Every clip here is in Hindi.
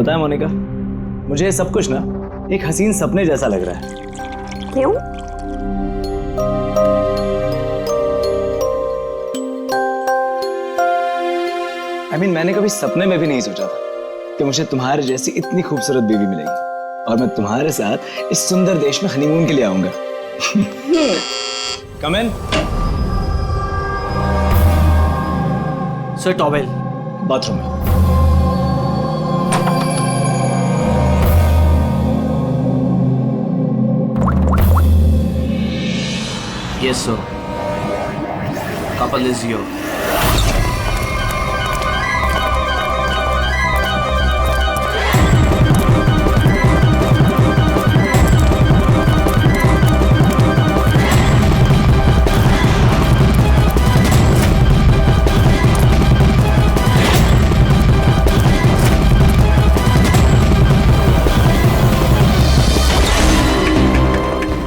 पता है मोनिका, मुझे ये सब कुछ ना एक हसीन सपने जैसा लग रहा है। क्यों? मैंने कभी सपने में भी नहीं सोचा था कि मुझे तुम्हारे जैसी इतनी खूबसूरत बीवी मिलेगी और मैं तुम्हारे साथ इस सुंदर देश में हनीमून के लिए आऊंगा। कम इन। सर टॉवेल बाथरूम में। Yes sir, couple is your.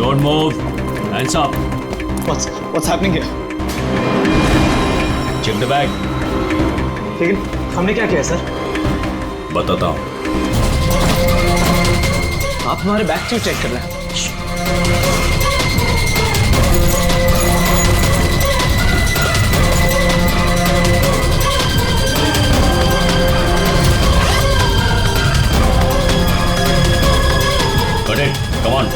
Don't move. Hands up. What's happening here? Check the bag. लेकिन हमने क्या किया सर? बताता हूँ। आप हमारे बैग क्यों चेक कर रहे हैं? Got it. Come on.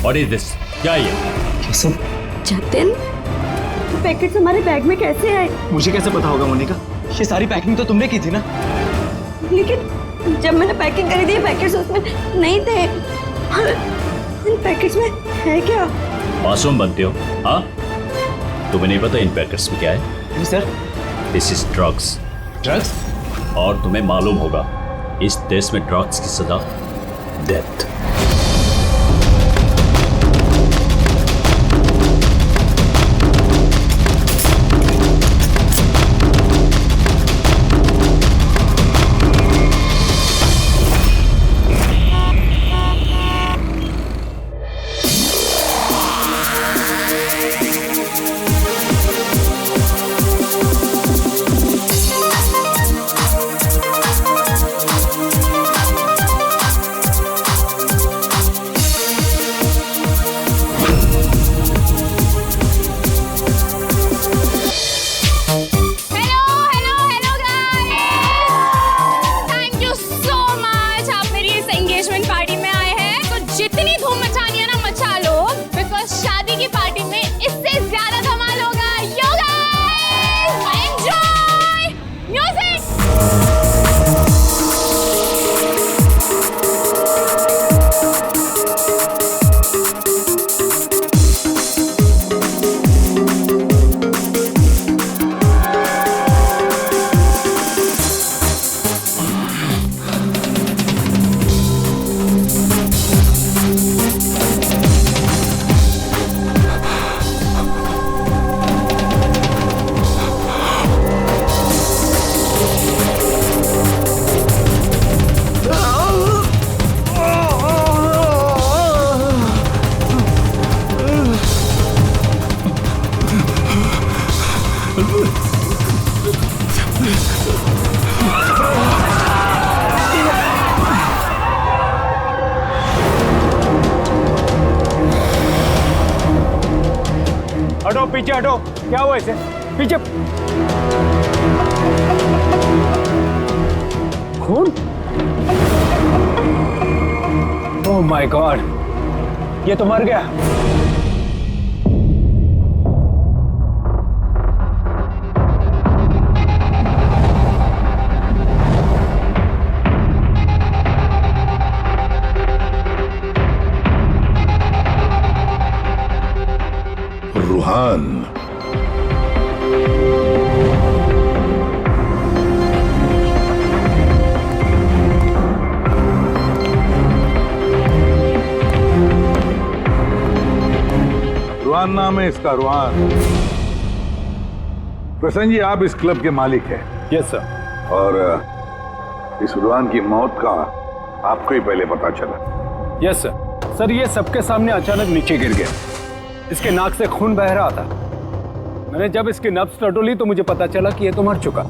What is this? क्या है ये? ये सब जतिन, पैकेट्स हमारे बैग में कैसे आए? मुझे कैसे पता होगा मोनिका? ये सारी पैकिंग तो तुमने की थी ना? लेकिन जब मैंने पैकिंग करी थी पैकेट्स उसमें नहीं थे। और इन पैकेट्स में है क्या? मासूम बनते हो, हाँ? तुम्हें नहीं पता इन पैकेट्स में क्या है? जी sir. This is drugs. Drugs? और तुम्हें मालूम होगा, इस देश में ड्रग्स की सजा डेथ। हटो पीछे हटो। क्या हुआ इसे? पीछे। खून? ओह माय गॉड, ये तो मर गया। रूहान, रूहान नाम है इसका, रूहान। प्रसन्न जी, आप इस क्लब के मालिक हैं यस सर। और इस रुहान की मौत का आपको ही पहले पता चला। Yes sir. सर ये सबके सामने अचानक नीचे गिर गया। इसके नाक से खून बह रहा था। मैंने जब इसकी नब्ज टटोली तो मुझे पता चला कि ये तो मर चुका।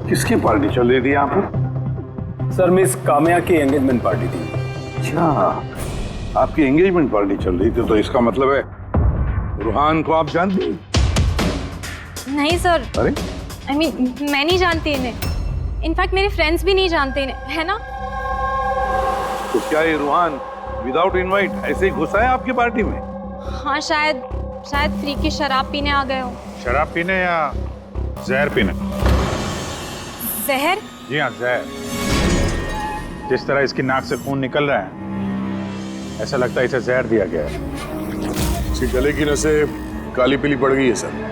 किसकी पार्टी चल रही थी यहाँ पर? सर मिस काम्या की एंगेजमेंट पार्टी थी। अच्छा, आपकी एंगेजमेंट पार्टी चल रही थी, तो इसका मतलब है रुहान को आप जानती हैं? नहीं सर। अरे I mean, मैं नहीं जानती इन्हें। इनफैक्ट मेरे फ्रेंड्स भी नहीं जानते इन्हें, है ना? तो क्या ये रुहान विदाउट इनवाइट ऐसे ही घुसा है आपकी पार्टी में? हाँ शायद फ्री की शराब पीने आ गए हो। शराब पीने या जहर पीने? जहर? जी हाँ, जहर। जिस तरह इसकी नाक से खून निकल रहा है, ऐसा लगता है इसे जहर दिया गया है। इसके गले की नसें काली पीली पड़ गई है सर।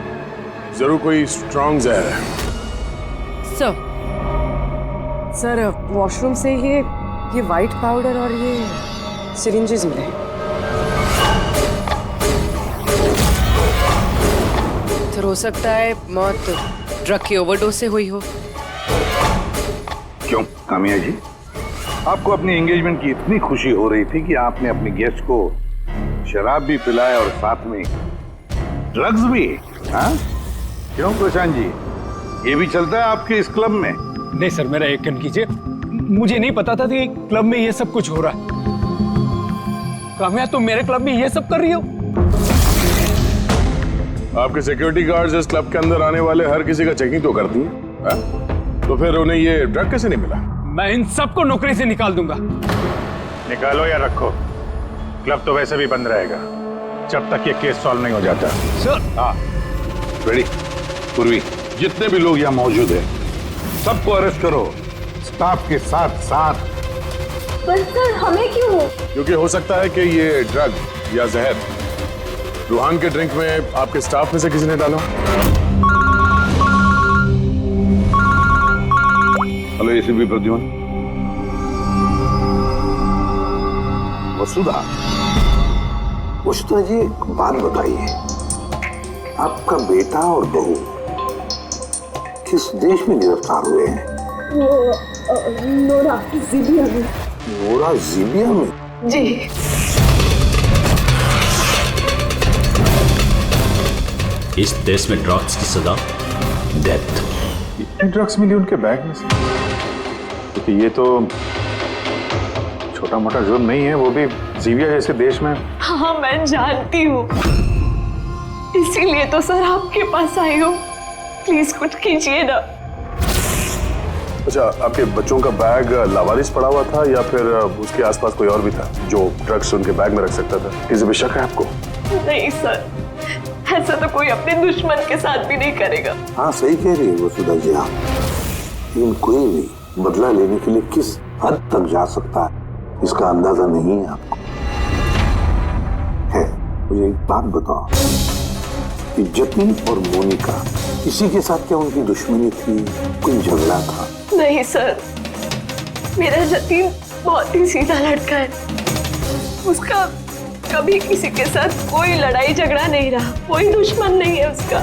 जरूर कोई स्ट्रॉन्ग जहर है। सर वॉशरूम से ये वाइट पाउडर और ये सिरिंजेस मिले। तो हो सकता है मौत ड्रग की ओवरडोज से हुई हो। क्यों कामिया जी, आपको अपनी एंगेजमेंट की इतनी खुशी हो रही थी कि आपने अपने गेस्ट को शराब भी पिलाया और साथ में ड्रग्स भी? हाँ क्यों प्रशांत जी, ये भी चलता है आपके इस क्लब में? नहीं सर, मेरा यकीन कीजिए, मुझे नहीं पता था कि क्लब में ये सब कुछ हो रहा है। काम्या तुम मेरे क्लब में ये सब कर रही हो? आपके सिक्योरिटी गार्ड्स इस क्लब के अंदर आने वाले हर किसी का चेकिंग तो करती हैं। तो फिर उन्हें ये ड्रग कैसे नहीं मिला? मैं इन सबको नौकरी से निकाल दूंगा। निकालो या रखो, क्लब तो वैसे भी बंद रहेगा जब तक ये केस सॉल्व नहीं हो जाता। सर हाँ रेडी पूर्वी, जितने भी लोग यहाँ मौजूद हैं सबको अरेस्ट करो, स्टाफ के साथ साथ। पर सर हमें क्यों? क्योंकि हो सकता है कि ये ड्रग या जहर रुहान के ड्रिंक में आपके स्टाफ में से किसी ने डाला। Hello ACP Pradyuman. वसुधा, वसुधा जी एक बात बताइए, आपका बेटा और बहू किस देश में गिरफ्तार हुए हैं? नोरा जीबिया में। नोरा जीबिया में? जी। इस देश में ड्रग्स की सजा डेथ। इतने ड्रग्स मिली उनके बैग में से? क्योंकि ये तो छोटा मोटा जुर्म नहीं है, वो भी जीबिया जैसे देश में। हाँ मैं जानती हूँ, इसीलिए तो सर आपके पास आई हूँ। प्लीज कुछ कीजिए ना। अच्छा, आपके बच्चों का बैग लावारिस पड़ा हुआ था या फिर उसके आसपास कोई और भी था जो ड्रग्स उनके बैग में रख सकता था? किसी भी शक है आपको? नहीं सर, ऐसा तो कोई अपने दुश्मन के साथ भी नहीं करेगा। हाँ सही कह रही है वसुधा जी आप, लेकिन कोई भी बदला लेने के लिए किस हद तक जा सकता है इसका अंदाजा नहीं है आपको। है, मुझे एक बात बताओ कि जतिन और मोनिका, इसी के साथ क्या उनकी दुश्मनी थी, कोई झगड़ा था? नहीं सर, मेरा जतिन बहुत ही सीधा लड़का है। उसका कभी किसी के साथ कोई लड़ाई झगड़ा नहीं रहा, कोई दुश्मन नहीं है उसका।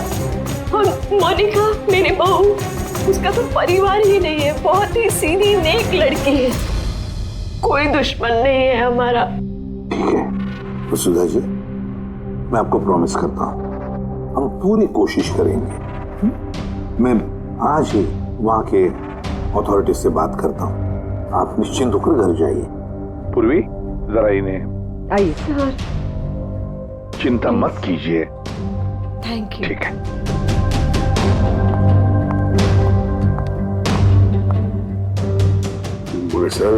और मोनिका मेरी बहू, उसका तो परिवार ही नहीं है, बहुत ही सीधी नेक लड़की है, कोई दुश्मन नहीं है हमारा। ठीक है वसुधा जी, मैं आपको प्रॉमिस करता हूँ हम पूरी कोशिश करेंगे। मैं आज ही वहाँ के अथॉरिटी से बात करता हूँ, आप निश्चिंत होकर घर जाइए। पूर्वी जरा इन्हें आइए। चिंता मत कीजिए। Thank you. ठीक है। बोले सर,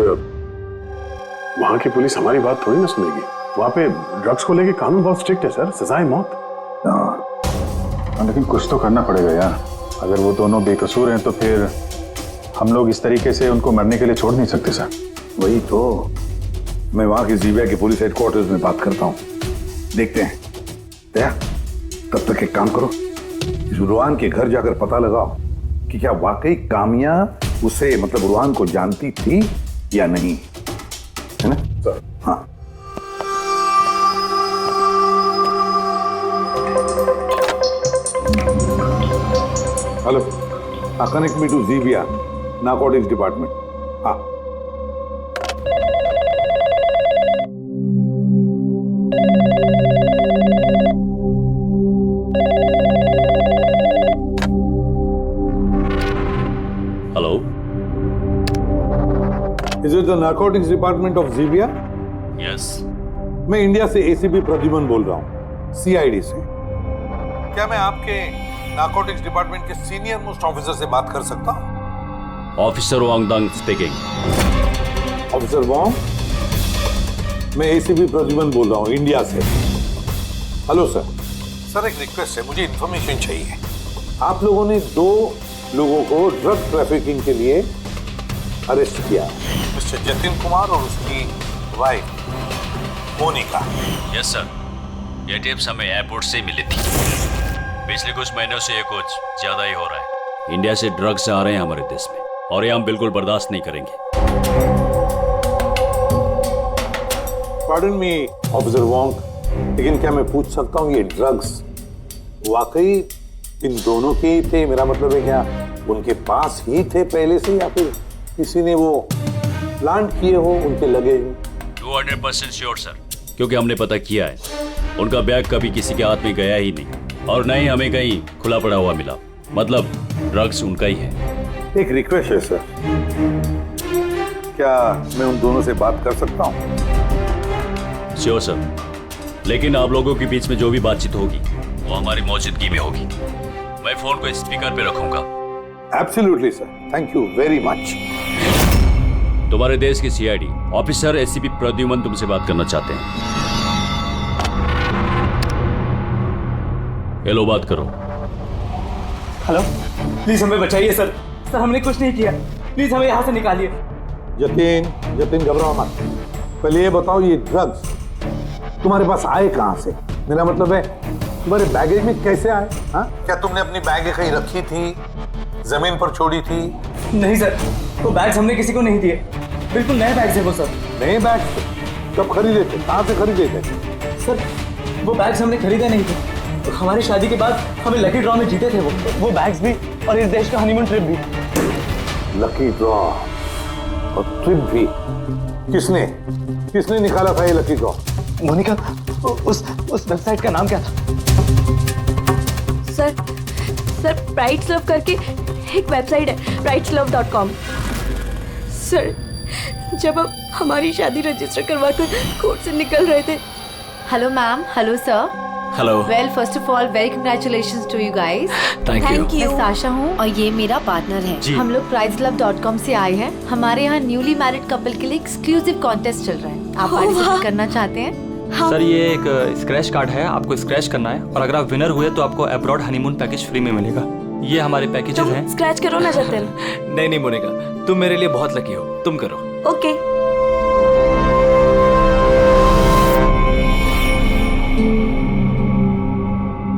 वहां की पुलिस हमारी बात थोड़ी ना सुनेगी। वहां पे ड्रग्स को लेके कानून बहुत स्ट्रिक्ट है सर, सजा है मौत। लेकिन कुछ तो करना पड़ेगा यार। अगर वो दोनों बेकसूर हैं तो फिर हम लोग इस तरीके से उनको मरने के लिए छोड़ नहीं सकते सर। वही तो, मैं वहां की जीबिया के पुलिस हेडक्वार्टर्स में बात करता हूँ, देखते हैं। दया, तब तक एक काम करो, इस रुहान के घर जाकर पता लगाओ कि क्या वाकई कामिया उसे मतलब रुहान को जानती थी या नहीं, है ना सर? हाँ। Hello, connect me to Gibia narcotics department. हाँ, hello, is it the narcotics department of Gibia? Yes. मैं इंडिया से एसीपी प्रद्युमन बोल रहा हूँ, सीआईडी से। क्या मैं आपके नारकोटिक्स डिपार्टमेंट के सीनियर मोस्ट ऑफिसर से बात कर सकता हूँ? Officer Wangdang speaking. Officer Wong, मैं एसीपी प्रद्युमन बोल रहा हूँ इंडिया से। Hello sir. सर, एक रिक्वेस्ट है, मुझे इंफॉर्मेशन चाहिए। आप लोगों ने 2 लोगों को ड्रग ट्रैफिकिंग के लिए अरेस्ट किया, मिस्टर जतिन कुमार और उसकी वाइफ मोनिका। यस सर, ये टिप्स हमें एयरपोर्ट से मिली थी। पिछले कुछ महीनों से ये कुछ ज्यादा ही हो रहा है। इंडिया से ड्रग्स आ रहे हैं हमारे देश में और ये हम बिल्कुल बर्दाश्त नहीं करेंगे। पार्डन मी ऑफिसर वॉन्ग, लेकिन क्या मैं पूछ सकता हूँ ये ड्रग्स वाकई इन दोनों के ही थे? मेरा मतलब है क्या उनके पास ही थे पहले से, या फिर किसी ने वो प्लांट किए हो उनके लगेज में? 200% श्योर सर, क्योंकि हमने पता किया है उनका बैग कभी किसी के हाथ में गया ही नहीं और न ही हमें कहीं खुला पड़ा हुआ मिला। मतलब ड्रग्स उनका ही है। एक रिक्वेस्ट है सर, क्या मैं उन दोनों से बात कर सकता हूँ? श्योर सर, लेकिन आप लोगों के बीच में जो भी बातचीत होगी वो हमारी मौजूदगी में होगी। मैं फोन को स्पीकर पे रखूंगा। Absolutely sir, thank you very much. तुम्हारे देश की सीआईडी ऑफिसर एसीपी प्रद्युमन तुमसे बात करना चाहते हैं। हेलो, बात करो। हेलो, प्लीज हमें बचाइए सर। सर, हमने कुछ नहीं किया, प्लीज हमें यहाँ से निकालिए। जतिन घबराओ मत। पहले ये बताओ, ये ड्रग्स तुम्हारे पास आए कहाँ से? मेरा मतलब है तुम्हारे बैगेज में कैसे आए? हाँ, क्या तुमने अपनी बैग कहीं रखी थी, जमीन पर छोड़ी थी? नहीं सर, वो बैग्स हमने किसी को नहीं दिए। बिल्कुल नए बैग्स हैं वो सर। नए बैग? कब खरीदे थे, कहाँ से खरीदे थे? सर, वो बैग्स हमने खरीदे नहीं थे। हमारी शादी के बाद हमें लकी ड्रॉ में जीते थे वो बैग्स भी, और इस देश का हनीमून ट्रिप भी। लकी ड्रॉ और ट्रिप भी? किसने निकाला था ये लकी ड्रॉ? मोनिका, उस वेबसाइट का नाम क्या था? सर ब्राइट्स लव करके एक वेबसाइट है, brightslove.com। सर, जब हम हमारी शादी रजिस्टर करवाकर कोर्ट से निकल रहे थे। Hello ma'am, hello sir. Hello. Well, first of all very congratulations to you guys. Thank you. मैं साशा हूँ और ये मेरा पार्टनर है। हम लोग brightslove.com से आए हैं। हमारे यहाँ न्यूली मैरिड कपल के लिए एक्सक्लूसिव कॉन्टेस्ट चल रहा है। आप पार्टिसिपेट करना चाहते हैं? हाँ। सर, ये एक स्क्रैच कार्ड है, आपको स्क्रैच करना है और अगर आप विनर हुए तो आपको अब्रॉड हनीमून पैकेज फ्री में मिलेगा। ये हमारे पैकेजेस हैं। स्क्रैच करो ना जतिन। नहीं मोनिका, तुम मेरे लिए बहुत लकी हो, तुम करो। Okay.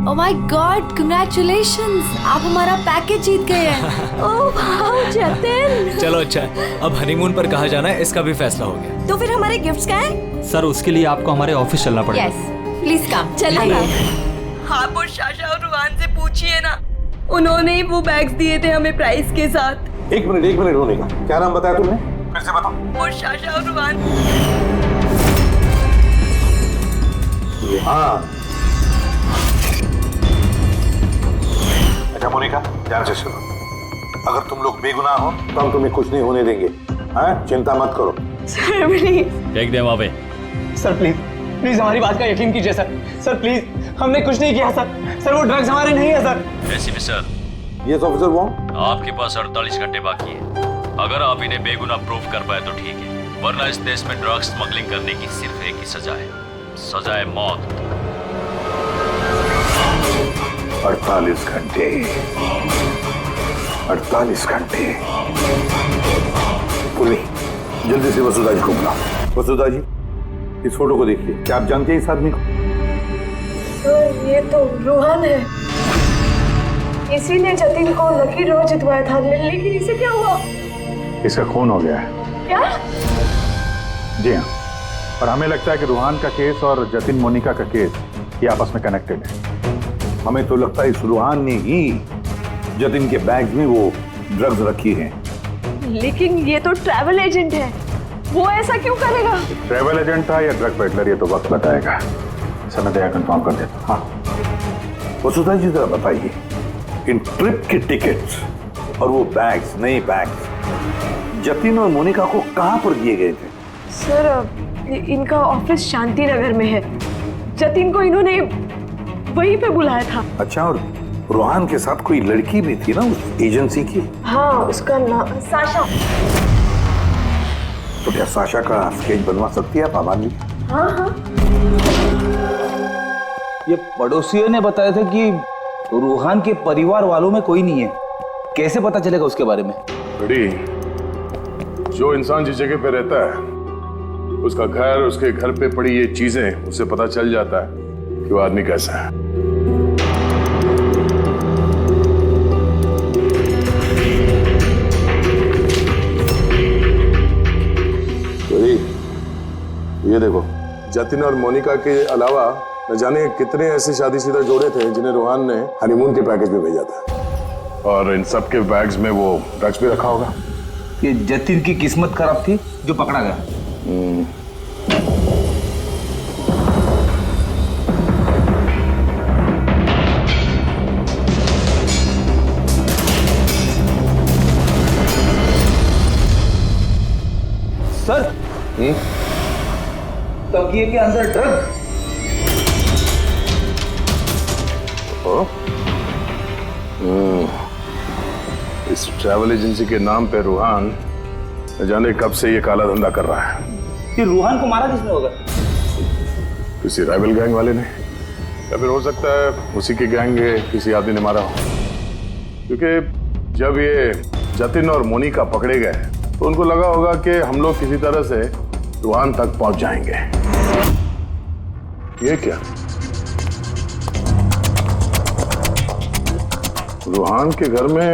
Oh my God, congratulations, आप हमारा पैकेज जीत गए हैं। Oh wow Jatin. चलो अच्छा, अब हनीमून पर कहाँ जाना है इसका भी फैसला हो गया। तो फिर हमारे गिफ्ट्स क्या हैं? सर, उसके लिए आपको हमारे ऑफिस चलना पड़ेगा। Yes, please come. चलिए। आप और शाशा और रुहान से पूछिए ना, उन्होंने ही वो बैग्स दिए थे हमें प्राइस के साथ। एक मिनट होने का, क्या नाम बताया तुमने? फिर से बताओ। और शाशा और रुहान। हाँ, अच्छा मोनिका, ध्यान से सुनो। अगर तुम लोग बेगुनाह हो तो हम तुम्हें कुछ नहीं होने देंगे। हाँ, चिंता मत करो। Sir please. फेंक दे वहां पे। सर प्लीज हमारी बात का यकीन कीजिए सर प्लीज, हमने कुछ नहीं किया सर वो ड्रग्स हमारे नहीं है sir. ACP sir. Yes officer Wong. आपके पास 48 घंटे बाकी है। अगर आप इन्हें बेगुनाह प्रूव कर पाए तो ठीक है, वरना इस देश में ड्रग्स स्मगलिंग करने की सिर्फ एक ही सजा है, सजा है मौत। 48 घंटे। 48 घंटे। पुली, जल्दी से वसुधा जी को बुलाओ। वसुधा जी, इस फोटो को देखिए। क्या आप जानते हैं इस आदमी को? सर, ये तो रोहन है। इसी ने जतिन को लकी ड्रॉ जितवाया था, लेकिन इसे क्या हुआ? इसका खून हो गया है। क्या? जी हाँ, और हमें लगता है कि रूहान का केस और जतिन मोनिका का केस ये आपस में कनेक्टेड है। हमें तो लगता है इस रूहान ने ही जतिन के बैग में वो ड्रग्स रखी हैं। लेकिन ये तो ट्रैवल एजेंट है, वो ऐसा क्यों करेगा? ट्रैवल एजेंट था या ड्रग पेडलर, ये तो वक्त बताएगा। समय दया कंफर्म कर देता। हाँ, वसुधा जी जरा बताइए, इन ट्रिप के टिकट्स और वो बैग्स, नए बैग्स जतिन और मोनिका को कहां पर दिए गए थे? सर, इनका ऑफिस शांति नगर में है। जतिन को इन्होंने वहीं पे बुलाया था। अच्छा, और रोहान के साथ कोई लड़की भी थी ना उस एजेंसी की? हाँ, उसका नाम साशा। तो क्या साशा का स्केच बनवा सकती है आप आबाद जी? हाँ हाँ। ये पड़ोसियों ने बताया था कि रूहान के परिवार वालों में कोई नहीं है। कैसे पता चलेगा उसके बारे में? बड़ी, जो इंसान जिस जगह पे रहता है उसका घर, उसके घर पे पड़ी ये चीजें, उससे पता चल जाता है कि वो आदमी कैसा है। बड़ी, ये देखो, जतिन और मोनिका के अलावा न जाने कितने ऐसे शादीशुदा जोड़े थे जिन्हें रोहान ने हनीमून के पैकेज में भेजा था। और इन सब के बैग्स में वो ड्रग्स भी रखा होगा। ये जतिन की किस्मत खराब थी जो पकड़ा गया। सर, तकिए के अंदर ड्रग। इस ट्रैवल एजेंसी के नाम पे रूहान न जाने कब से ये काला धंधा कर रहा है। ये रूहान को मारा किसने होगा? किसी राइवल गैंग वाले ने, या फिर हो सकता है उसी के गैंग के किसी आदमी ने मारा हो। क्योंकि जब ये जतिन और मोनिका पकड़े गए तो उनको लगा होगा कि हम लोग किसी तरह से रूहान तक पहुंच जाएंगे। ये क्या? रूहान के घर में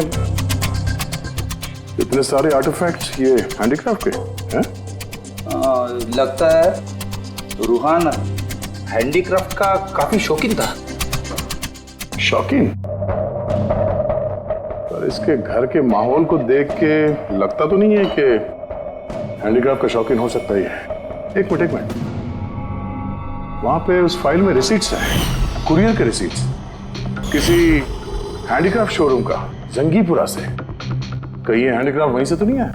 इतने सारे आर्टिफैक्ट्स, ये हैंडीक्राफ्ट के हैं? लगता है रूहान हैंडीक्राफ्ट का काफी शौकीन था। शौकीन? पर इसके घर के माहौल को देख के लगता तो नहीं है कि हैंडीक्राफ्ट का शौकीन हो सकता ही है। एक मिनट, वहां पे उस फाइल में रिसीट्स हैं, कुरियर के रिसीट्स, किसी हैंडीक्राफ्ट शोरूम का, जंगीपुरा से। कहीं ये हैंडीक्राफ्ट वहीं से तो नहीं है?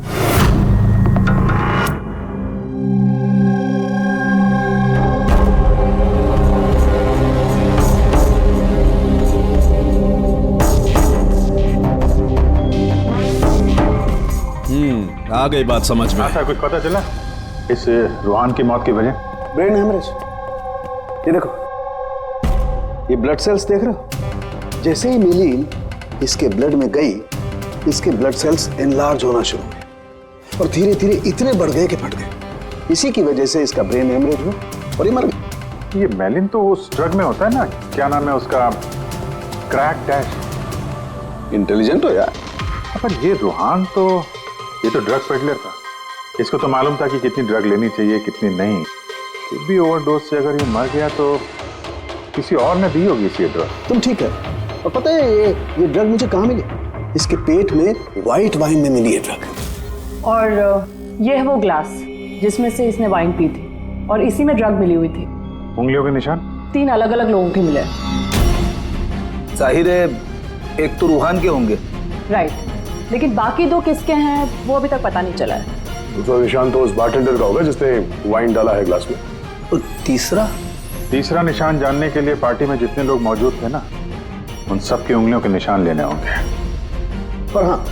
आ गई बात समझ में। ऐसा कुछ पता चला इस रूहान की मौत की वजह? Brain haemorrhage. ये देखो, ये ब्लड सेल्स देख रहे हो? जैसे ही नीलीन इसके ब्लड में गई, इसके ब्लड सेल्स एनलार्ज होना शुरू हुए और धीरे धीरे इतने बढ़ गए कि फट गए। इसी की वजह से इसका ब्रेन हेमरेज हुआ और ये मर गई। ये मेलिन तो उस ड्रग में होता है ना, क्या नाम है उसका? Crack dash. इंटेलिजेंट हो यार। पर ये रूहान तो, ये तो ड्रग पेडलर था। इसको तो मालूम था कि कितनी ड्रग लेनी चाहिए, कितनी नहीं। फिर भी ओवरडोज से अगर ये मर गया तो किसी और ने दी होगी इसी ड्रग। तुम ठीक है। और पता है ये ड्रग मुझे कहाँ मिली? इसके पेट में व्हाइट वाइन में मिली है ड्रग। और ये है वो ग्लास जिसमें से इसने वाइन पी थी और इसी में ड्रग मिली हुई थी। उंगलियों के निशान 3 अलग अलग लोगों के मिले। जाहिर है एक तो रूहान के होंगे। राइट, लेकिन बाकी 2 किसके हैं वो अभी तक पता नहीं चला है। दूसरा निशान तो उस बारटेंडर का होगा जिसने वाइन डाला है ग्लास में। और तीसरा निशान जानने के लिए पार्टी में जितने लोग मौजूद थे ना, उन सब की उंगलियों के निशान लेने होंगे। पर हाँ,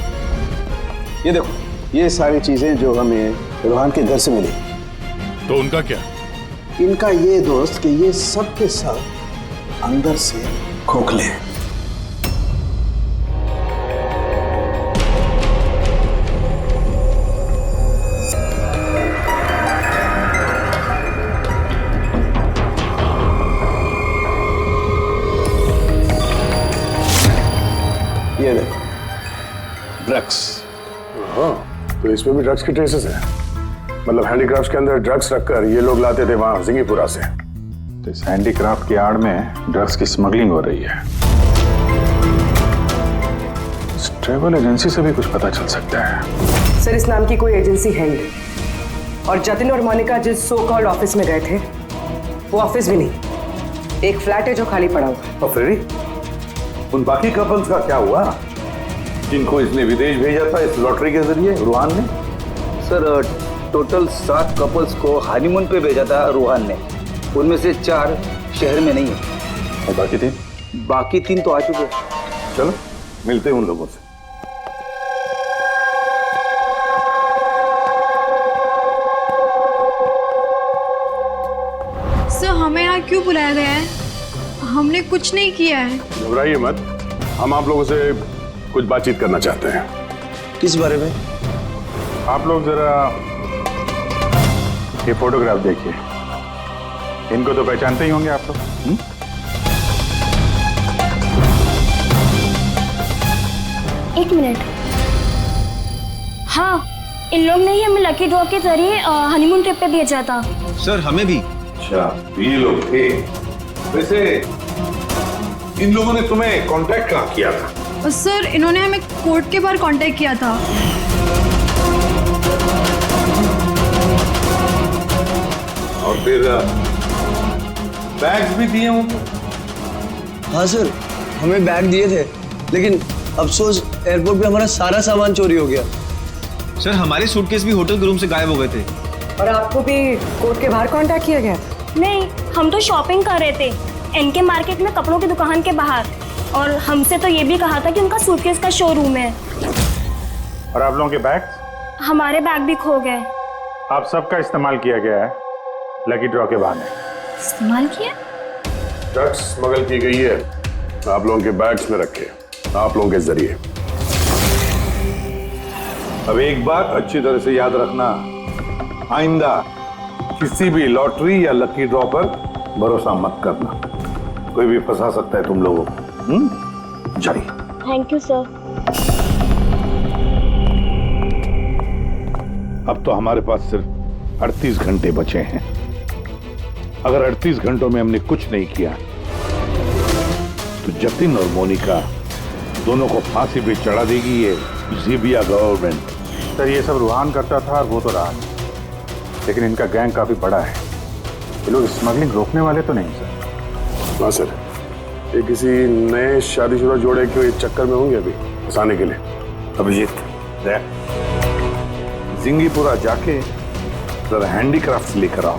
ये देखो, ये सारी चीजें जो हमें रूहान के घर से मिली, तो उनका क्या? इनका ये दोस्त कि ये सब के सब अंदर से खोखले हैं। ये देखो, ड्रग्स। हाँ, तो इसमें भी ड्रग्स के ट्रेसेस हैं। मतलब हैंडीक्राफ्ट के अंदर ड्रग्स रखकर ये लोग लाते थे वहां जिंगीपुरा से। तो इस हैंडीक्राफ्ट की आड़ में ड्रग्स की स्मगलिंग हो रही है। ट्रैवल एजेंसी से भी कुछ पता चल सकता है। सर, इस नाम की कोई एजेंसी है नहीं, और जतिन और मोनिका जिस सो कॉल्ड ऑफिस में गए थे वो ऑफिस भी नहीं, एक फ्लैट है जो खाली पड़ा हुआ है। और फ्रेडी, उन बाकी कपल्स का क्या हुआ जिनको इसने विदेश भेजा था इस लॉटरी के जरिए रूहान ने? सर, टोटल 7 कपल्स को हनीमून पे भेजा था रूहान ने, उनमें से 4 शहर में नहीं है। और बाकी 3? बाकी 3 तो आ चुके हैं। चलो मिलते हैं उन लोगों से। सर, हमें यहाँ क्यों बुलाया गया है? हमने कुछ नहीं किया है। घबराइए मत, हम आप लोगों से कुछ बातचीत करना चाहते हैं। किस बारे में? आप लोग जरा ये फोटोग्राफ देखिए, इनको तो पहचानते ही होंगे आप लोग। एक मिनट। हाँ, इन लोग ने ही हमें लकी ड्रॉ के जरिए हनीमून ट्रिप पे भेजा था। सर, हमें भी। अच्छा, ये लोग थे। वैसे इन लोगों ने तुम्हें कांटेक्ट कहाँ किया था? सर, इन्होंने हमें कोर्ट के बाहर कांटेक्ट किया था। और फिर बैग्स भी दिए उनको? हाँ सर, हमें बैग दिए थे, लेकिन अफसोस एयरपोर्ट पे हमारा सारा सामान चोरी हो गया। सर, हमारे सूटकेस भी होटल के रूम से गायब हो गए थे। और आपको भी कोर्ट के बाहर कांटेक्ट किया गया था? नहीं, हम तो शॉपिंग कर रहे थे एनके मार्केट में, कपड़ों की दुकान के बाहर, और हमसे तो ये भी कहा था कि उनका सूटकेस का शोरूम है। और आप लोगों के बैग? हमारे बैग भी खो गए। आप सबका इस्तेमाल किया गया है लकी ड्रॉ के बहाने। इस्तेमाल किया? ड्रग्स स्मगल की गई है, आप लोगों के बैग्स में रखे, आप लोगों के जरिए। अब एक बात अच्छी तरह से याद रखना, आइंदा किसी भी लॉटरी या लकी ड्रॉ पर भरोसा मत करना, कोई भी फंसा सकता है तुम लोगों को। जाइए। Thank you sir. अब तो हमारे पास सिर्फ 38 घंटे बचे हैं। अगर 38 घंटों में हमने कुछ नहीं किया तो जतिन और मोनिका दोनों को फांसी पे चढ़ा देगी ये ज़ीबिया गवर्नमेंट। सर, ये सब रूहान करता था और वो तो रहा, लेकिन इनका गैंग काफी बड़ा है। ये लोग स्मगलिंग रोकने वाले तो नहीं सर? हाँ सर, ये किसी नए शादीशुदा जोड़े के चक्कर में होंगे अभी फंसाने के लिए। अभिजीत, जिंगीपुरा जाके जरा हैंडीक्राफ्ट लेकर आओ,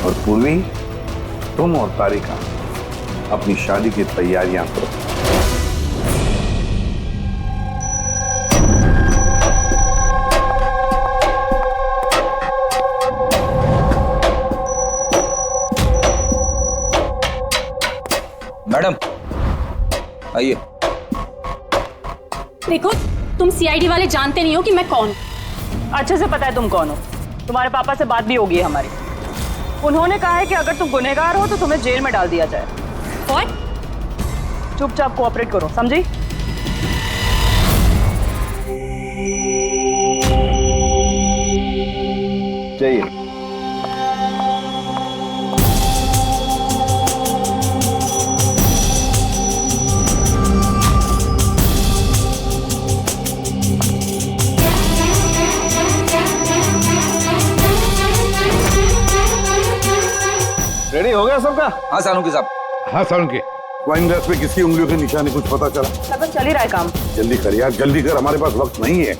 और पूर्वी, तुम और तारिका अपनी शादी की तैयारियां करो। मैडम आइए। देखो, तुम सीआईडी वाले जानते नहीं हो कि मैं कौन। अच्छे से पता है तुम कौन हो, तुम्हारे पापा से बात भी होगी हमारी। उन्होंने कहा है कि अगर तुम गुनहगार हो तो तुम्हें जेल में डाल दिया जाए। What? चुपचाप कोऑपरेट करो, समझी? जाइए। रेडी हो गया सबका? हाँ सानू साहब। हाँ सालुंकी, वाइन ग्लास पे किसकी उंगलियों के निशाने कुछ पता चला? लगभग चल ही रहा है काम। जल्दी कर यार, जल्दी कर, हमारे पास वक्त नहीं है।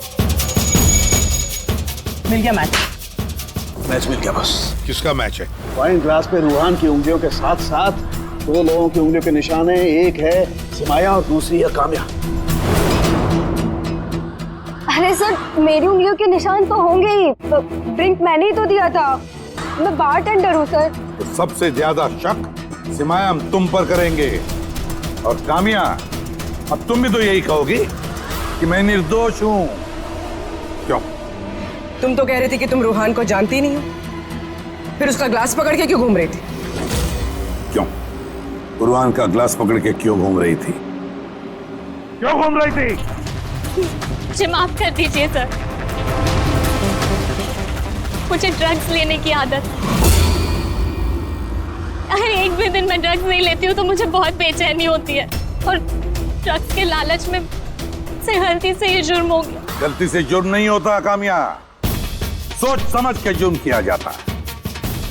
मिल गया मैच। मैच मिल गया बस। किसका मैच है? वाइन ग्लास पे रूहान की उंगलियों के साथ साथ 2 लोगों की उंगलियों के निशान है। एक है सिमाया और दूसरी है काम्या। अरे सर, मेरी उंगलियों के निशान तो होंगे ही, ड्रिंक मैंने ही तो दिया था, मैं बारटेंडर हूँ सर। तो सबसे ज्यादा शक सिमाया हम तुम पर करेंगे, और कामिया अब तुम भी तो यही कहोगी कि मैं निर्दोष हूं। क्यों? तुम तो कह रही थी कि तुम रूहान को जानती नहीं हो, फिर उसका ग्लास पकड़ के क्यों घूम रही थी? क्यों? रूहान का ग्लास पकड़ के क्यों घूम रही थी? क्यों घूम रही थी? मुझे माफ कर दीजिए सर, मुझे ड्रग्स लेने की आदत। अगर एक भी दिन मैं ड्रग्स नहीं लेती हूँ तो मुझे बहुत बेचैनी होती है, और ड्रग्स के लालच में से गलती से ये जुर्म हो गया। गलती से जुर्म नहीं होता कामिया, सोच समझ के जुर्म किया जाता है।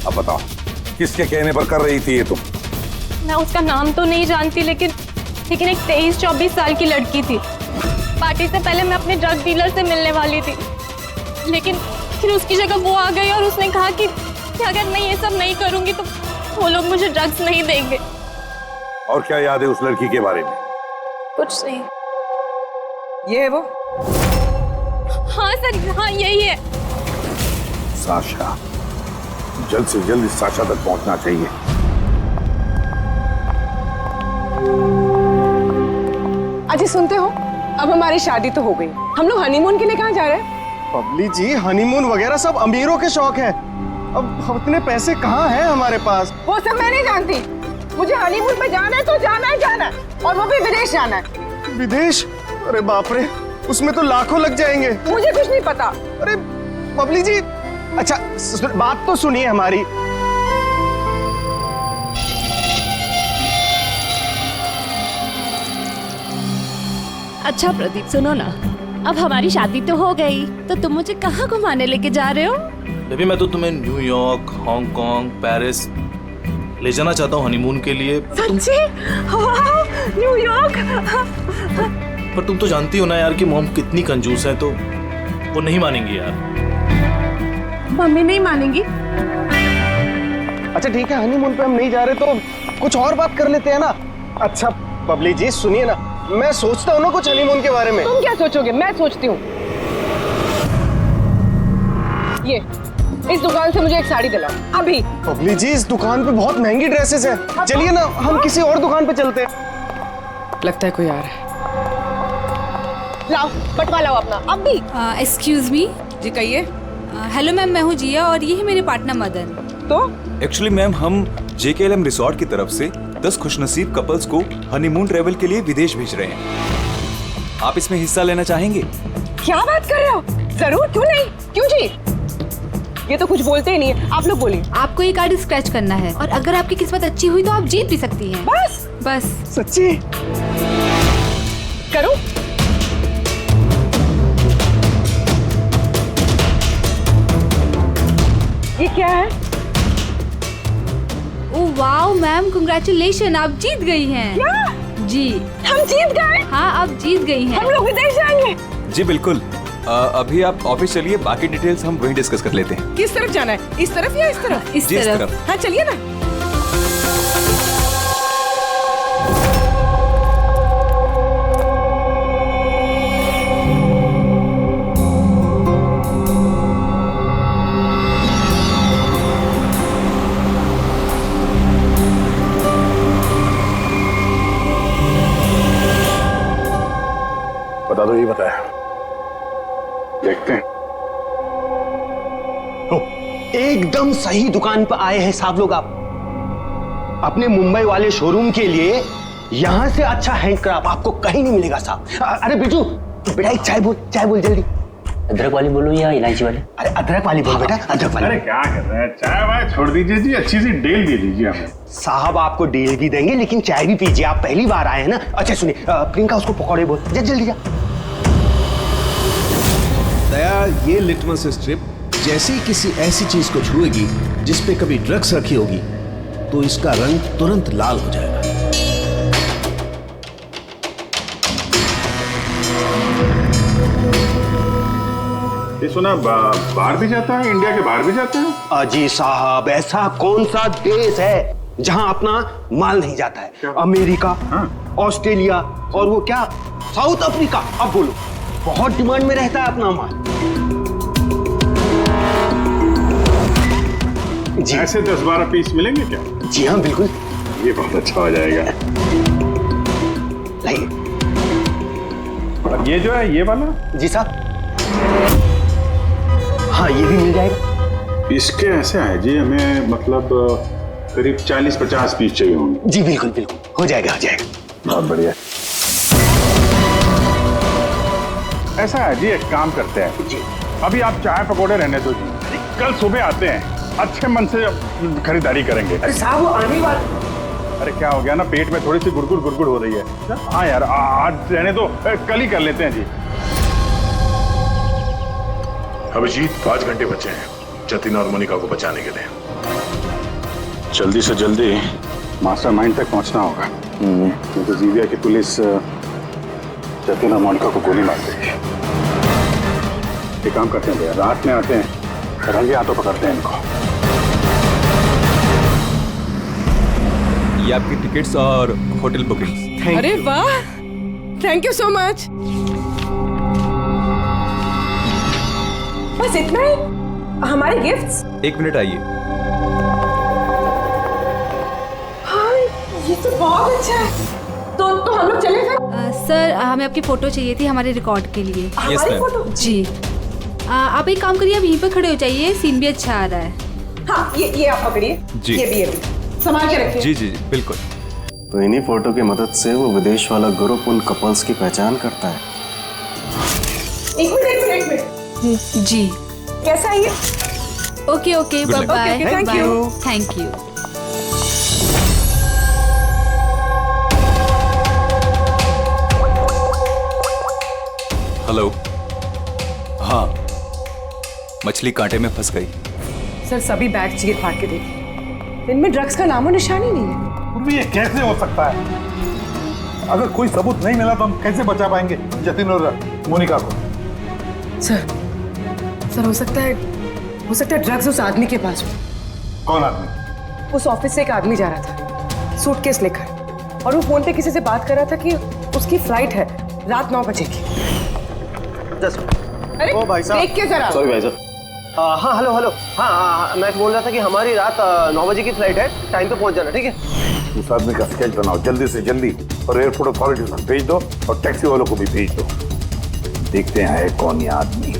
अब बताओ किसके कहने पर कर रही थी ये तुम? मैं उसका नाम तो नहीं जानती, लेकिन एक 23-24 साल की लड़की थी। पार्टी से पहले मैं अपने ड्रग डीलर से मिलने वाली थी, लेकिन फिर उसकी जगह वो आ गई और उसने कहा कि अगर मैं ये सब नहीं करूंगी तो वो लोग मुझे ड्रग्स नहीं देंगे। और क्या याद है उस लड़की के बारे में? कुछ नहीं। ये है वो? हाँ सर, हाँ यही है। साशा, जल्द से जल्द इस साशा तक पहुंचना चाहिए। अजी सुनते हो, अब हमारी शादी तो हो गई, हम लोग हनीमून के लिए कहाँ जा रहे हैं? बबली जी, हनीमून वगैरह सब अमीरों के शौक है। अब उतने पैसे कहाँ हैं हमारे पास? वो सब मैं नहीं जानती, मुझे हनीमून पे जाना है तो जाना है, और वो भी विदेश जाना है। विदेश? अरे बाप रे, उसमें तो लाखों लग जाएंगे। मुझे कुछ नहीं पता। अरे बबली जी, अच्छा बात तो सुनिए हमारी। अच्छा प्रदीप, सुनो ना, अब हमारी शादी तो हो गई, तो तुम मुझे कहाँ घुमाने लेके जा रहे हो? बेबी, मैं तो तुम्हें न्यूयॉर्क, हांगकांग, पेरिस ले जाना चाहता हूँ हनीमून के लिए। सच्ची? वाह, न्यूयॉर्क! पर तुम तो जानती हो ना यार कि मॉम कितनी कंजूस है, तो वो नहीं मानेंगी यार। मम्मी नहीं मानेंगी? अच्छा ठीक है, हनीमून पे हम नहीं जा रहे तो कुछ और बात कर लेते हैं ना। अच्छा बबली जी सुनिए ना, मैं सोचता हूँ ना कुछ हनीमून के बारे में। तुम क्या सोचोगे, मैं सोचती हूँ। ये इस दुकान से मुझे एक साड़ी दिलाओ अभी। बबली जी, इस दुकान पे बहुत महंगी ड्रेसेस हैं। चलिए ना, हम किसी और दुकान पे चलते हैं। लगता है कोई आ रहा है। लाओ, बटवा लाओ अपना अभी। Excuse me. जी कहिए। हेलो मैम, मैं हूँ जिया और ये है मेरे पार्टनर मदन। तो एक्चुअली मैम, हम JKLM रिसोर्ट की तरफ से 10 खुशनसीब कपल्स को हनीमून ट्रेवल के लिए विदेश भेज रहे हैं। आप इसमें हिस्सा लेना चाहेंगे? क्या बात कर रहे हो? जरूर, क्यों नहीं, क्यों जी? ये तो कुछ बोलते ही नहीं है, आप लोग बोलिए। आपको ये कार्ड स्क्रैच करना है और अगर आपकी किस्मत अच्छी हुई तो आप जीत भी सकती हैं। बस सच्ची? करो। ये क्या है? ओह वाओ मैम, कांग्रेचुलेशन, आप जीत गई हैं। क्या? जी, हम जीत गए? हाँ, आप जीत गई हैं। हम लोग विदेश जाएंगे? जी बिल्कुल। अभी आप ऑफिस चलिए, बाकी डिटेल्स हम वहीं डिस्कस कर लेते हैं। किस तरफ जाना है, इस तरफ या इस तरफ? इस तरफ। हाँ चलिए ना। बता दो, ये बताया। देखते हैं। एकदम सही दुकान पर आए हैं साहब लोग। आप अपने मुंबई वाले शोरूम के लिए यहाँ से अच्छा हैंडक्राफ्ट आपको कहीं नहीं मिलेगा साहब। अरे बिजू, बेटा एक चाय बोल जल्दी। अदरक वाली बोलो या इलायची वाली? अरे अदरक वाली बोल बेटा, अदरक वाली। अरे क्या कर रहे हैं, चाय वाय छोड़ दीजिए जी, अच्छी सी डील दे दीजिए हमें। साहब आपको डील भी देंगे, लेकिन चाय भी पीजिए, आप पहली बार आए हैं ना। अच्छा सुनिए, प्रियंका उसको पकौड़े बोल, जल्दी जा। दया, ये लिटमस स्ट्रिप जैसे ही किसी ऐसी चीज को छुएगी जिस पे कभी ड्रग्स रखी होगी तो इसका रंग तुरंत लाल हो जाएगा। ये सुना बाहर भी जाता है, इंडिया के बाहर भी जाता है? अजी साहब, ऐसा कौन सा देश है जहां अपना माल नहीं जाता है? अमेरिका, ऑस्ट्रेलिया और वो क्या, साउथ अफ्रीका। अब बोलो, बहुत डिमांड में रहता है अपना माल। जी ऐसे 10-12 पीस मिलेंगे क्या? जी हाँ बिल्कुल। ये बहुत अच्छा हो जाएगा। लाइए। और ये जो है, ये वाला? जी साहब। हाँ ये भी मिल जाएगा। इसके ऐसे है जी, हमें मतलब करीब 40-50 पीस चाहिए होंगे। जी बिल्कुल बिल्कुल, हो जाएगा हो जाएगा। बहुत बढ़िया। ऐसा है जी, एक काम करते हैं जी, अभी आप चाय पकौड़े रहने दो जी, कल सुबह आते हैं, अच्छे मन से खरीदारी करेंगे। अरे साहब वो आने वाले। अरे क्या हो गया ना, पेट में थोड़ी सी गुड़गुड़ हो रही है। हाँ यार, आज रहने दो, कल ही कर लेते हैं जी। अभिजीत 5 घंटे बचे हैं जतिन और मोनिका को बचाने के लिए। जल्दी से जल्दी मास्टरमाइंड तक पहुंचना होगा, क्योंकि जीविया की पुलिस जतिन और मोनिका को गोली मार देगी। एक काम करते हैं भैया, रात में आते हैं, रंगे हाथों पकड़ते हैं इनको। ये आपकी टिकट्स और होटल बुकिंग्स। अरे वाह, थैंक यू सो मच। बस इतना ही? हमारे गिफ्ट्स? 1 मिनट आइए। हाँ, ये तो बहुत अच्छा है। तो हम लोग चले फिर? सर हमें आपकी फोटो चाहिए थी हमारे रिकॉर्ड के लिए। हमारी फोटो? जी। आप एक काम करिए, आप यहीं पर खड़े हो जाइए, सीन भी अच्छा आ रहा है। हाँ, ये आप पकड़िए। जी। ये भी संभाल के रखिए। जी जी बिल्कुल। तो इन्हीं फोटो की मदद से वो विदेश वाला ग्रुप उन कपल्स की पहचान करता है। एक मिनट। जी। कैसा है ये? Okay okay, bye bye. Thank you. Thank you. Hello. हाँ, मछली कांटे में फंस गई। सर सभी बैग चीर फाड़ के देखिए, इनमें ड्रग्स का नामो निशान ही नहीं है। ये कैसे हो सकता है? अगर कोई सबूत नहीं मिला तो हम कैसे बचा पाएंगे जतिन और मोनिका को? सर हो सकता है ड्रग्स उस आदमी के पास हो। कौन आदमी? उस ऑफिस से एक आदमी जा रहा था सूटकेस लेकर, और वो फोन पे किसी से बात कर रहा था कि उसकी फ्लाइट है रात 9 बजे की। अरे ओ भाई साहब, देख के जरा। सॉरी भाई साहब। हाँ हेलो। हाँ, मैं बोल रहा था कि हमारी रात 9 बजे की फ्लाइट है, टाइम पे पहुंच जाना, ठीक है? उस आदमी का स्केच बनाओ जल्दी से जल्दी, और एयरपोर्ट अथॉरिटी में भेज दो, और टैक्सी वालों को भी भेज दो। देखते हैं कौन ये आदमी।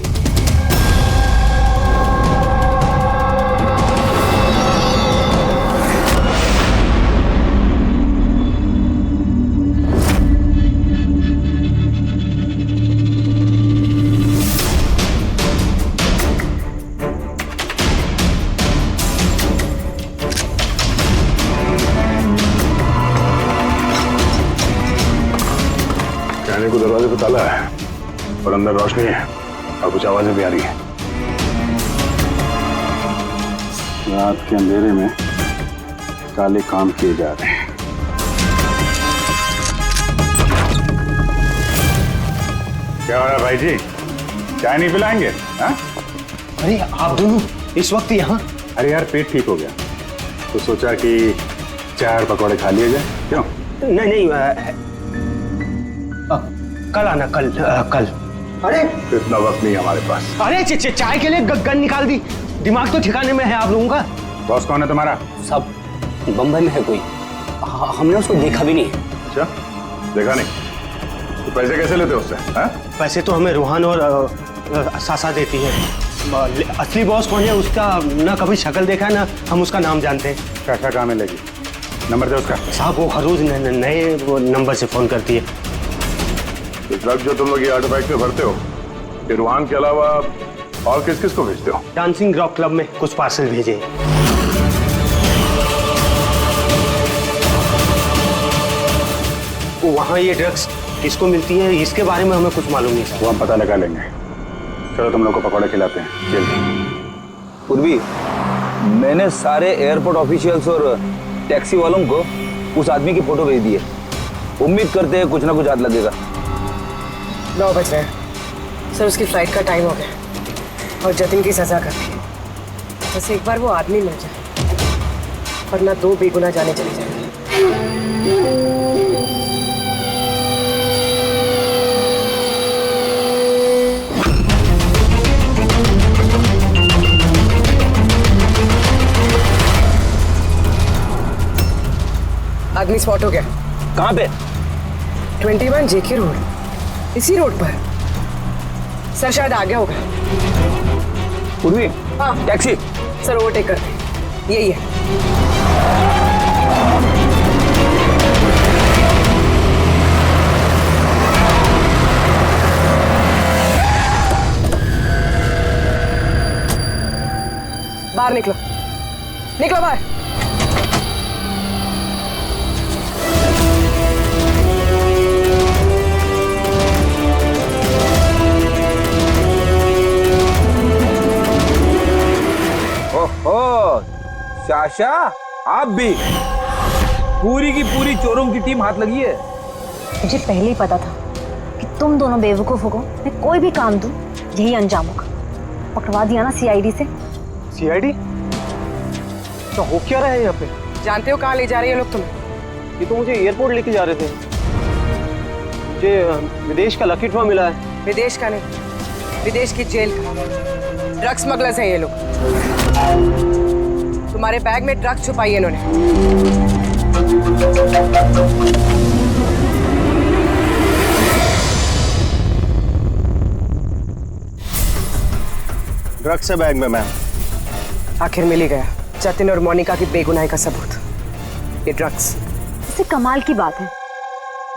कहने को दरवाजे पे ताला है और अंदर रोशनी है और कुछ आवाजें भी आ रही है। रात के अंधेरे में काले काम किए जा रहे हैं। क्या हो रहा है भाई जी, चाय नहीं पिलाएंगे? हाँ? अरे आप दोनों इस वक्त यहाँ? अरे यार, पेट ठीक हो गया तो सोचा कि चाय और पकौड़े खा लिए जाए। क्यों? नहीं, कल आना, कल। अरे इतना वक्त नहीं हमारे पास। अरे चाय के लिए गन निकाल दी। दिमाग तो ठिकाने में है आप लोगों का। बॉस कौन है तुम्हारा? सब बम्बई में है कोई, हमने उसको देखा भी नहीं। अच्छा, देखा नहीं तो पैसे कैसे लेते हो उससे? हाँ? पैसे तो हमें रूहान और सासा देती है। असली बॉस कौन है उसका ना कभी शक्ल देखा है ना हम उसका नाम जानते हैं। क्या काम मिलेगी? नंबर दे उसका। साहब वो हर रोज नए नंबर से फोन करती है। ड्रग जो तुम लोग ये आर्टिफैक्ट में भरते हो, ये रूहान के अलावा और किस किस को भेजते हो? डांसिंग रॉक क्लब में कुछ पार्सल भेजे। वहाँ ये ड्रग्स किसको मिलती है इसके बारे में हमें कुछ मालूम नहीं सर। वो हम पता लगा लेंगे। चलो तुम लोग को पकौड़े खिलाते हैं, जल्दी। पूर्वी, मैंने सारे एयरपोर्ट ऑफिशियल्स और टैक्सी वालों को उस आदमी की फोटो भेज दी है। उम्मीद करते हैं कुछ ना कुछ हाथ लगेगा। 9 बज रहे हैं सर, उसकी फ्लाइट का टाइम हो गया और जतिन की सजा कर दी। बस एक बार वो आदमी मिल जाए, वरना 2 बेगुनाह जाने चली जाएंगी। आदमी स्पॉट हो गया। कहाँ पे? 21 जेके रोड, इसी रोड पर। सर शायद आ गया होगा। पूर्वी, हाँ टैक्सी। सर ओवरटेक करते, यही है। बाहर निकलो, निकलो बाहर। शाशा, आप भी पूरी की पूरी चोरों की टीम हाथ लगी है। मुझे पहले ही पता था कि तुम दोनों बेवकूफों को मैं कोई भी काम दूं यही अंजाम होगा। पकड़वा दिया ना सीआईडी से। सीआईडी? तो हो क्या रहा है यहाँ पे? जानते हो कहाँ ले जा रहे हैं लोग तुम्हें? ये तो मुझे एयरपोर्ट लेके जा रहे थे। मुझे विदेश का लकी ड्रॉ मिला है। विदेश का नहीं, विदेश की जेल का। ड्रग्स स्मगलर्स हैं ये लोग। तुम्हारे बैग में ड्रग्स छुपाई है इन्होंने। ड्रग्स है बैग में मैम। आखिर मिल ही गया जतिन और मोनिका की बेगुनाही का सबूत। ये ड्रग्स। इससे कमाल की बात है,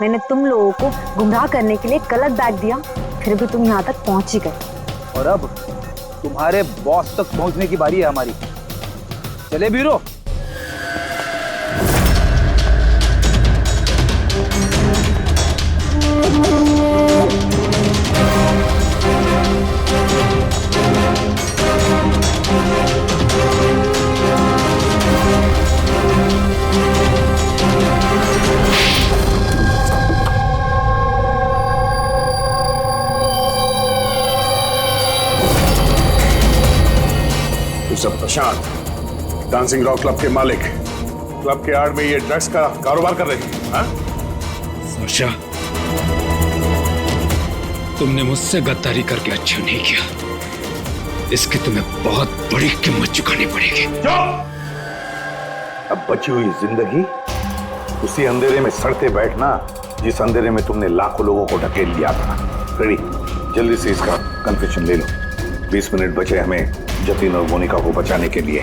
मैंने तुम लोगों को गुमराह करने के लिए गलत बैग दिया, फिर भी तुम यहाँ तक पहुंच ही गए। और अब तुम्हारे बॉस तक पहुंचने की बारी है हमारी। चले बीरो। सब प्रशांत, डांसिंग रॉक क्लब के मालिक, क्लब के आड़ में ये ड्रग्स का कारोबार कर रहे हैं, हाँ? साशा, तुमने मुझसे गद्दारी करके अच्छा नहीं किया। इसकी तुम्हें बहुत बड़ी कीमत चुकानी पड़ेगी। अब बची हुई जिंदगी उसी अंधेरे में सड़ते बैठना जिस अंधेरे में तुमने लाखों लोगों को ढकेल लिया था। रेडी, जल्दी से इसका कन्फेशन ले लो। 20 मिनट बचे हमें जतिन और मोनिका को बचाने के लिए।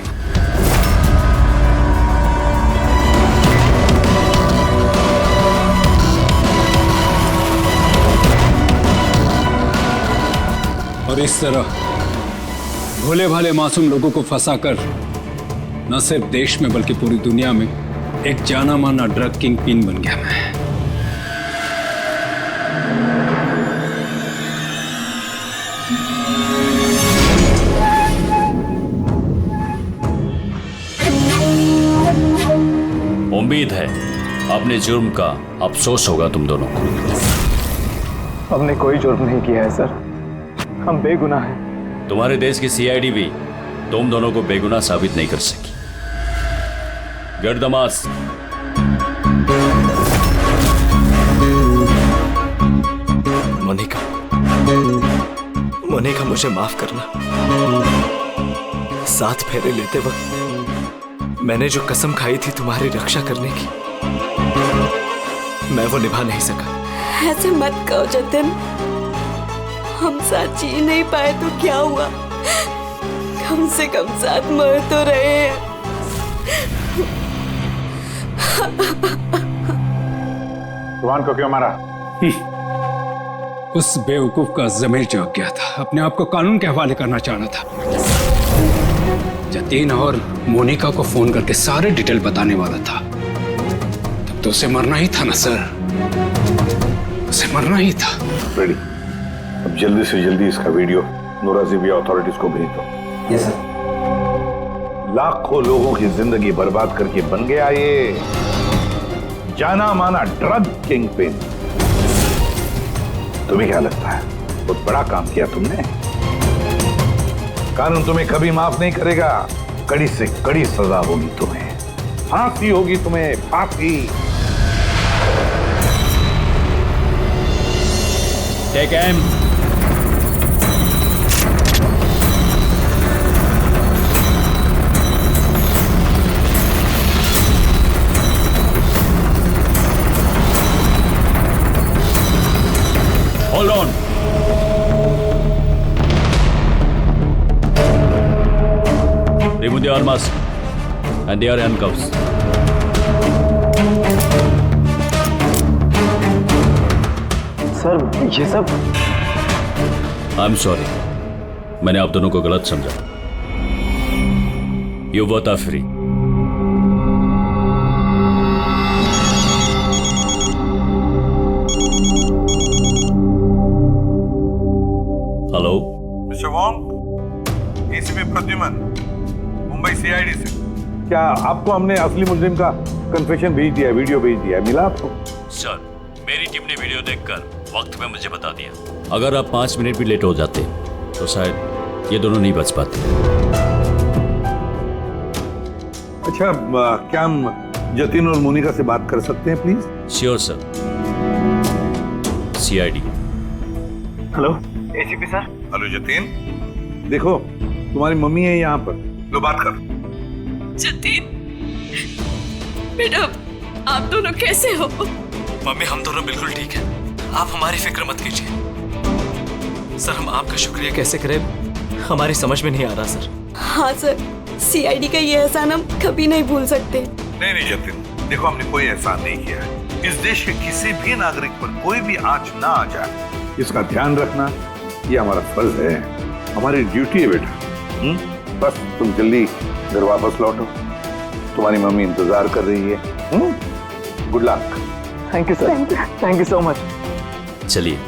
और इस तरह भोले भाले मासूम लोगों को फंसाकर न सिर्फ देश में बल्कि पूरी दुनिया में एक जाना माना ड्रग किंग पिन बन गया मैं। उम्मीद है अपने जुर्म का अफसोस होगा तुम दोनों को। हमने कोई जुर्म नहीं किया है सर, हम बेगुनाह हैं। तुम्हारे देश की सीआईडी भी तुम दोनों को बेगुनाह साबित नहीं कर सकी। Get the mask. Monica, Monica मुझे माफ करना। 7 फेरे लेते वक्त मैंने जो कसम खाई थी तुम्हारी रक्षा करने की, मैं वो निभा नहीं सका। ऐसे मत कहो जतिन, हम साथ जी नहीं पाए तो क्या हुआ, कम से कम साथ मर तो रहे हैं। रुहान को क्यों मारा? उस बेवकूफ का जमीर जाग गया था, अपने आप को कानून के हवाले करना चाह रहा था। जतीन और मोनिका को फोन करके सारे डिटेल बताने वाला था। तब तो उसे मरना ही था ना सर, उसे मरना ही था। रेडी, अब जल्दी से जल्दी इसका वीडियो नूराजीबिया अथॉरिटीज को भेज दो। Yes sir. लाखों लोगों की जिंदगी बर्बाद करके बन गया ये जाना माना ड्रग किंग पिन। तुम्हें क्या लगता है बहुत बड़ा काम किया तुमने? कानून तुम्हें कभी माफ नहीं करेगा, कड़ी से कड़ी सजा होगी तुम्हें, फांसी होगी तुम्हें, फांसी। Take M. Hold on. Remove the arms and their handcuffs. Sir ये सब I'm sorry. मैंने आप दोनों को गलत समझा। You both are free. Hello mister Wong, ACP Pradyuman, Mumbai CID से। क्या आपको हमने असली मुजरिम का कन्फेशन भेज दिया, वीडियो भेज दिया, मिला आपको? सर, मेरी टीम ने वीडियो देखकर वक्त पे मुझे बता दिया। अगर आप 5 मिनट भी लेट हो जाते तो शायद ये दोनों नहीं बच पाते। अच्छा, क्या हम जतिन और मोनिका से बात कर सकते हैं please? Sure sir. CID। Hello ACP sir. Hello Jatin, देखो तुम्हारी मम्मी है यहाँ पर, लो बात कर। जतिन बेटा, आप दोनों कैसे हो? मम्मी, हम दोनों बिल्कुल ठीक हैं। आप हमारी फिक्र मत कीजिए। सर, हम आपका शुक्रिया कैसे करें हमारी समझ में नहीं आ रहा सर। हाँ सर, CID का ये एहसान हम कभी नहीं भूल सकते। नहीं जतिन, देखो हमने कोई एहसान नहीं किया है। इस देश के किसी भी नागरिक पर कोई भी आंच ना आ जाए, इसका ध्यान रखना ये हमारा फर्ज है, हमारी ड्यूटी है बेटा। बस तुम जल्दी घर वापस लौटो, तुम्हारी मम्मी इंतजार कर रही है। Good luck. Thank you sir, thank you so much. चलिए।